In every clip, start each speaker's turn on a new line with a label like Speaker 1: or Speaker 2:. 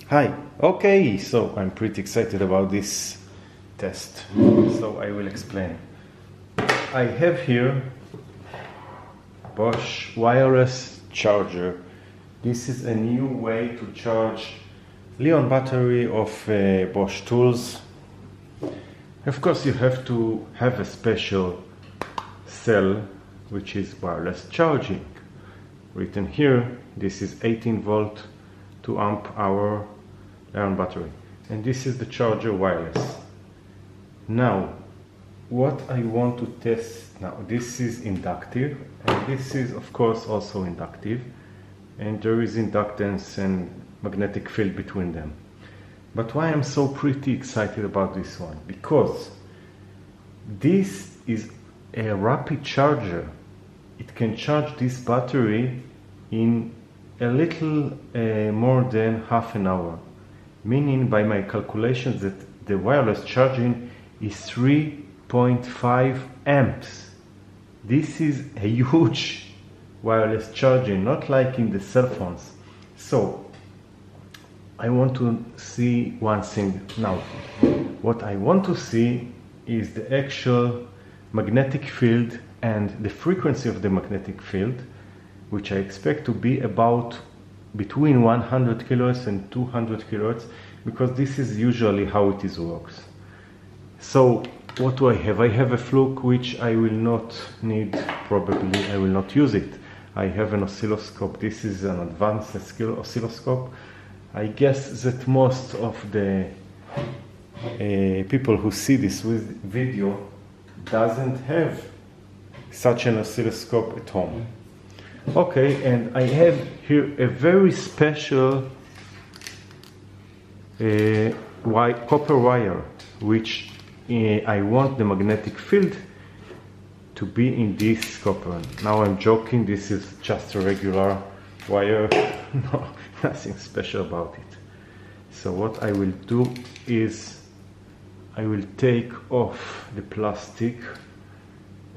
Speaker 1: Hi. Okay, so I'm pretty excited about this test. So I will explain. I have here Bosch wireless charger. This is a new way to charge Li-ion battery of Bosch tools. Of course, you have to have a special cell which is wireless charging. Written here, this is 18 volt 2 amp hour Li-ion battery, and this is the charger wireless. Now what I want to test now, this is inductive and this is of course also inductive, and there is inductance and magnetic field between them. But why I'm so pretty excited about this one? Because this is a rapid charger. It can charge this battery in a little more than half an hour, meaning by my calculations that the wireless charging is 3.5 amps. This is a huge wireless charging, not like in the cell phones. So I want to see one thing now. What I want to see is the actual magnetic field and the frequency of the magnetic field, which I expect to be about between 100 kilohertz and 200 kilohertz, because this is usually how it works. So what do I have? I have a fluke which I will not need, probably I will not use it. I have an oscilloscope. This is an advanced oscilloscope. I guess that most of the people who see this video doesn't have such an oscilloscope at home. Okay, and I have here a very special copper wire, which I want the magnetic field to be in this copper. Now I'm joking, this is just a regular wire, no, nothing special about it. So what I will do is I will take off the plastic,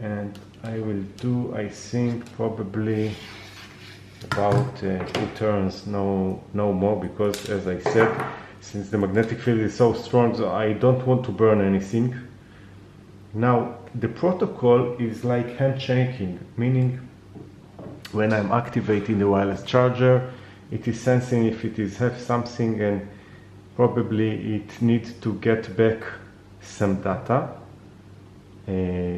Speaker 1: and I will do, I think, probably about 2 turns, no more, because as I said, since the magnetic field is so strong, so I don't want to burn anything. Now the protocol is like handshaking, meaning when I'm activating the wireless charger, it is sensing if it is have something, and probably it needs to get back some data.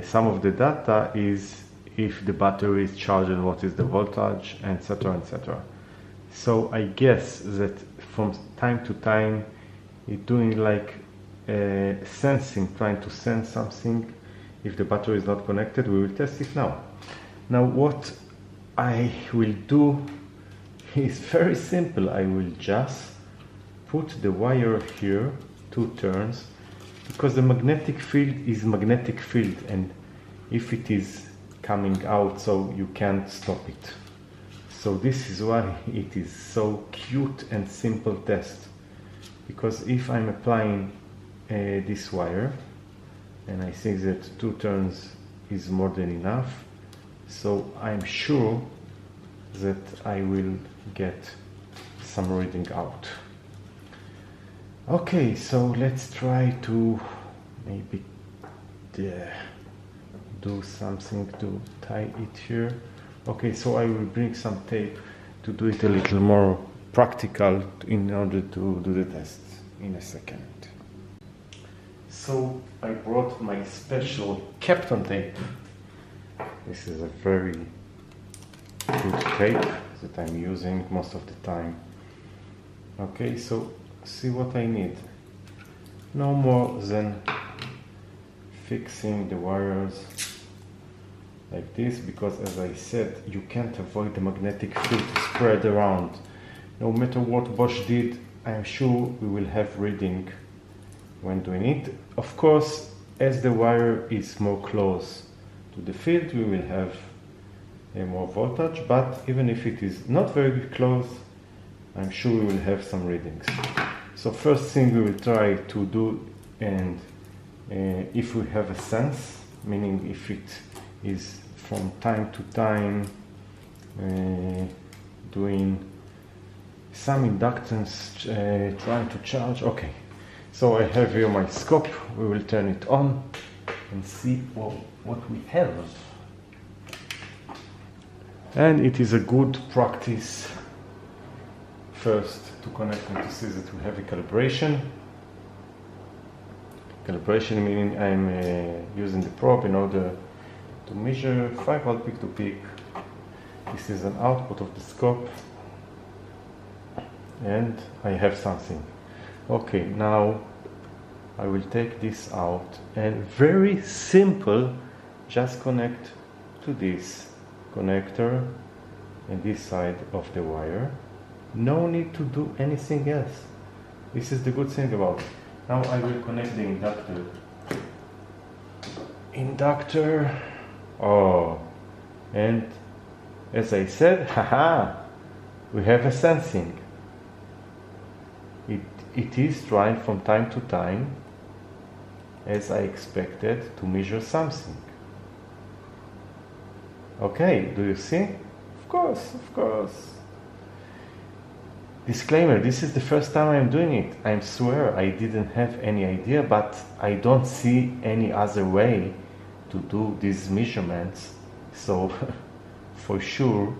Speaker 1: Some of the data is if the battery is charged and what is the voltage, etc., etc. So I guess that from time to time it's doing like sensing, trying to sense something. If the battery is not connected, we will test it now. Now what I will do is very simple. I will just put the wire here 2 turns, because the magnetic field is magnetic field, and if it is coming out, so you can't stop it. So this is why it is so cute and simple test, because if I'm applying this wire, and I think that 2 turns is more than enough, so I'm sure that I will get some reading out. Okay, so let's try to maybe do something to tie it here. Okay, so I will bring some tape to do it a little more practical in order to do the test in a second. So I brought my special Kapton tape. This is a very good tape that I'm using most of the time. Okay, so see what I need. No more than fixing the wires like this, because as I said, you can't avoid the magnetic field to spread around. No matter what Bosch did, I'm sure we will have reading when doing it. Of course, as the wire is more close to the field, we will have a more voltage, but even if it is not very close, I'm sure we will have some readings. So first thing we will try to do, and if we have a sense, meaning if it is from time to time doing some inductance trying to charge. Okay, so I have here my scope. We will turn it on and see what we have. And it is a good practice first to connect and to see that we have a calibration. Calibration meaning I'm using the probe in order to measure 5V peak to peak. This is an output of the scope, and I have something. Okay, now I will take this out and very simple, just connect to this connector and this side of the wire. No need to do anything else. This is the good thing about it. Now I will connect the inductor. Oh, and as I said, haha, we have a sensing. It is trying from time to time, as I expected, to measure something. Okay, do you see? Of course, of course. Disclaimer, this is the first time I'm doing it. I swear I didn't have any idea, but I don't see any other way to do these measurements. So, for sure,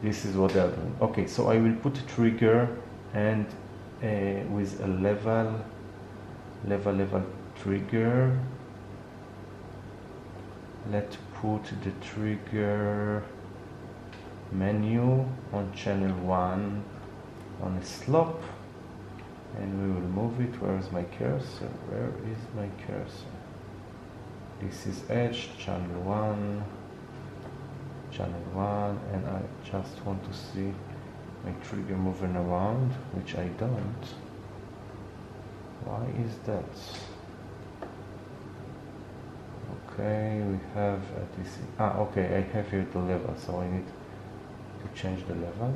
Speaker 1: this is what they're doing. Okay, so I will put a trigger and with a level trigger. Let's put the trigger menu on channel 1 on a slope, and we will move it. Where is my cursor? Where is my cursor? This is edge, channel 1, and I just want to see my trigger moving around, which I don't. Why is that? Okay, we have this. Okay, I have here the level, so I need to change the level.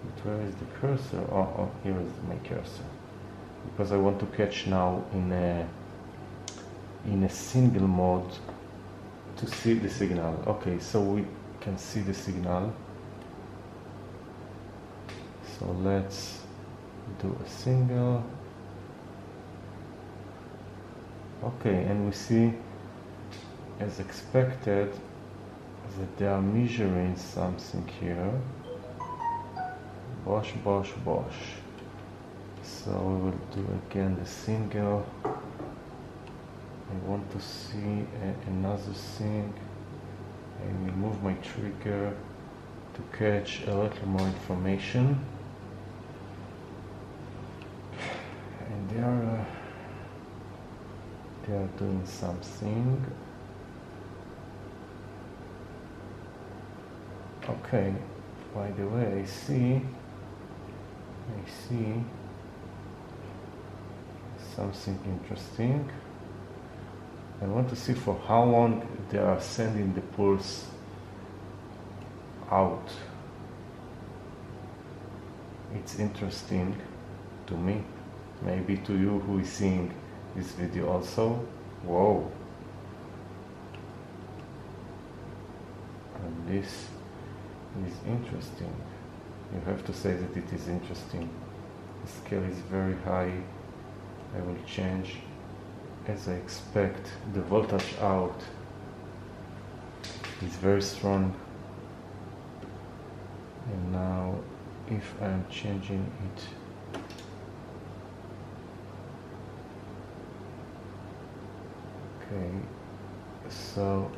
Speaker 1: But where is the cursor? Oh, here is my cursor. Because I want to catch now in a single mode to see the signal. Okay, so we can see the signal. So let's do a single. Okay, and we see, as expected, that they are measuring something here. Bosch. So we will do again the single. I want to see another thing. I will move my trigger to catch a little more information. And they are doing something. Okay, by the way, I see something interesting. I want to see for how long they are sending the pulse out. It's interesting to me, maybe to you who is seeing this video also. Whoa. And this is interesting. You have to say that it is interesting. The scale is very high. I will change as I expect. The voltage out is very strong. And now if I am changing it, okay, so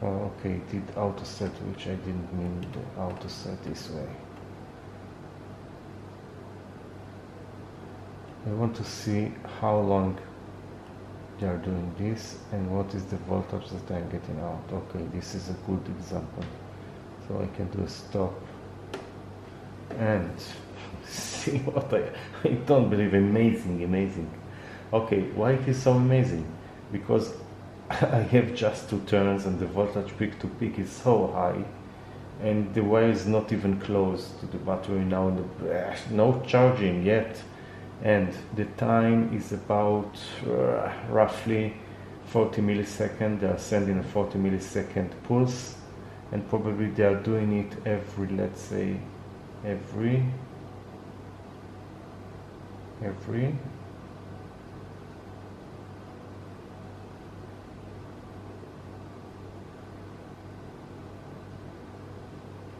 Speaker 1: okay, it did auto set, which I didn't mean the auto set this way. I want to see how long they are doing this and what is the voltage that I'm getting out. Okay, this is a good example. So I can do a stop and see what I don't believe. Amazing. Okay, why it is so amazing? Because I have just 2 turns and the voltage peak to peak is so high, and the wire is not even close to the battery now, no charging yet, and the time is about roughly 40 milliseconds. They are sending a 40 millisecond pulse, and probably they are doing it every, let's say, every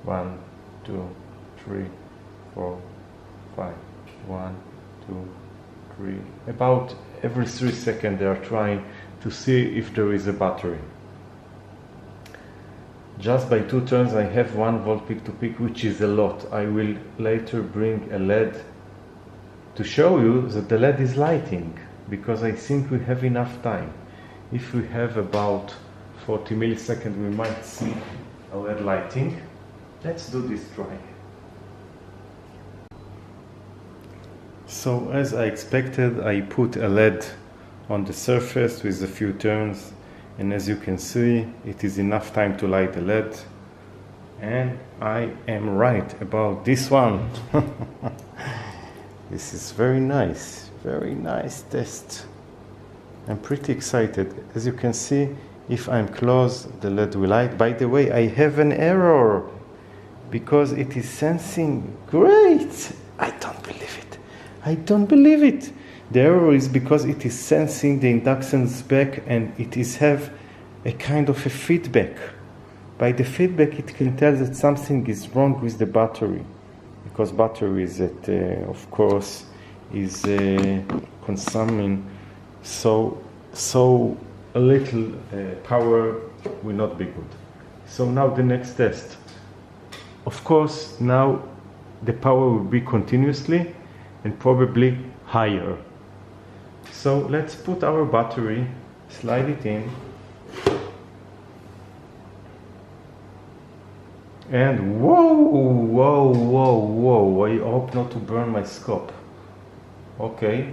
Speaker 1: 1, 2, 3, 4, 5. 1, 2, 3. About every 3 seconds they are trying to see if there is a battery. Just by 2 turns I have 1 volt peak to peak, which is a lot. I will later bring a LED to show you that the LED is lighting, because I think we have enough time. If we have about 40 milliseconds we might see a LED lighting. Let's do this try. So as I expected, I put a LED on the surface with a few turns, and as you can see, it is enough time to light the LED, and I am right about this one. This is very nice test. I'm pretty excited. As you can see, if I'm close, the LED will light. By the way, I have an error because it is sensing. Great! I don't believe it. The error is because it is sensing the inductance back, and it is have a kind of a feedback. By the feedback it can tell that something is wrong with the battery, because battery is that of course is consuming so a little power will not be good. So now the next test. Of course now the power will be continuously and probably higher. So let's put our battery, slide it in, and whoa, I hope not to burn my scope. Okay,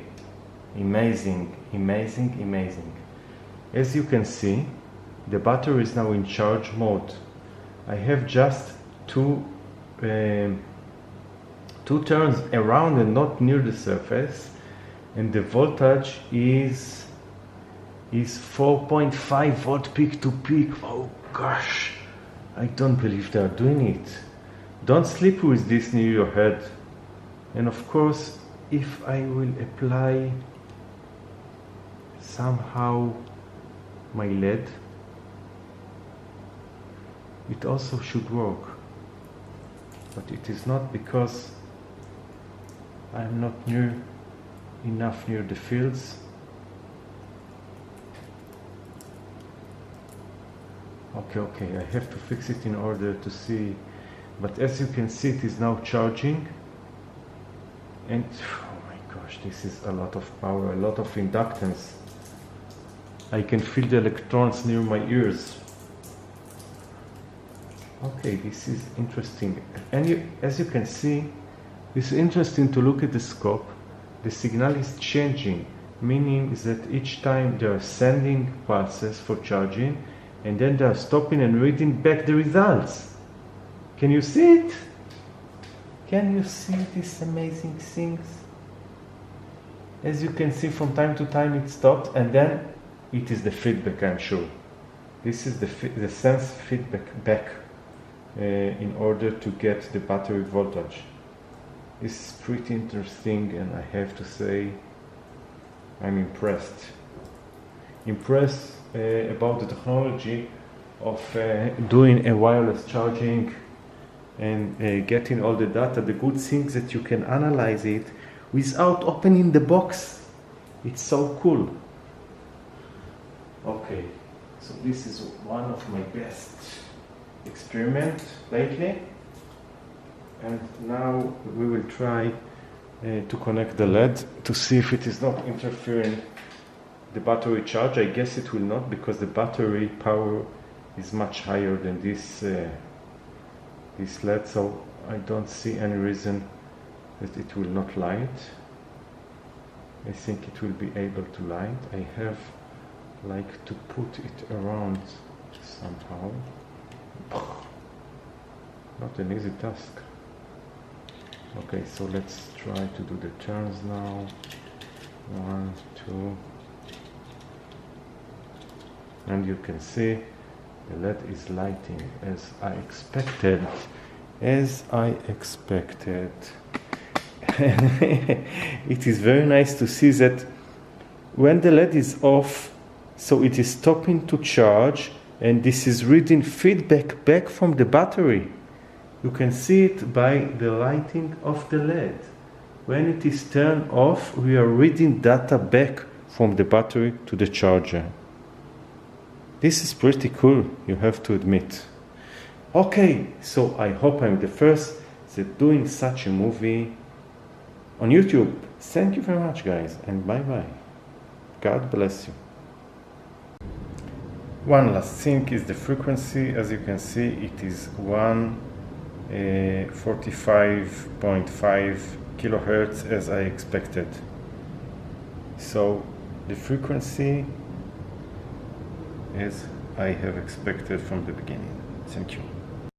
Speaker 1: amazing. As you can see, the battery is now in charge mode. I have just two turns around and not near the surface, and the voltage is 4.5 volt peak to peak. Oh gosh, I don't believe they are doing it. Don't sleep with this near your head. And of course, if I will apply somehow my LED, it also should work. But it is not, because I'm not enough near the fields. Okay, I have to fix it in order to see. But as you can see, it is now charging. And oh my gosh, this is a lot of power, a lot of inductance. I can feel the electrons near my ears. Okay, this is interesting. And as you can see, it's interesting to look at the scope. The signal is changing, meaning that each time they are sending pulses for charging, and then they are stopping and reading back the results. Can you see it? Can you see these amazing things? As you can see, from time to time it stopped, and then it is the feedback, I'm sure. This is the sense feedback back in order to get the battery voltage. This is pretty interesting, and I have to say I'm impressed about the technology of doing a wireless charging and getting all the data. The good thing is that you can analyze it without opening the box. It's so cool. Okay, so this is one of my best experiments lately. And now we will try to connect the LED to see if it is not interfering the battery charge. I guess it will not, because the battery power is much higher than this LED, so I don't see any reason that it will not light. I think it will be able to light. I have like to put it around somehow. Not an easy task. Okay, so let's try to do the turns now. 1, 2, and you can see The LED is lighting as I expected. As I expected. It is very nice to see that when the LED is off, so it is stopping to charge, and this is reading feedback back from the battery. You can see it by the lighting of the LED. When it is turned off, we are reading data back from the battery to the charger. This is pretty cool, you have to admit. Okay, so I hope I'm the first that doing such a movie on YouTube. Thank you very much, guys, and bye-bye. God bless you. One last thing is the frequency. As you can see, it is 145.5 kilohertz as I expected. So the frequency as I have expected from the beginning. Thank you.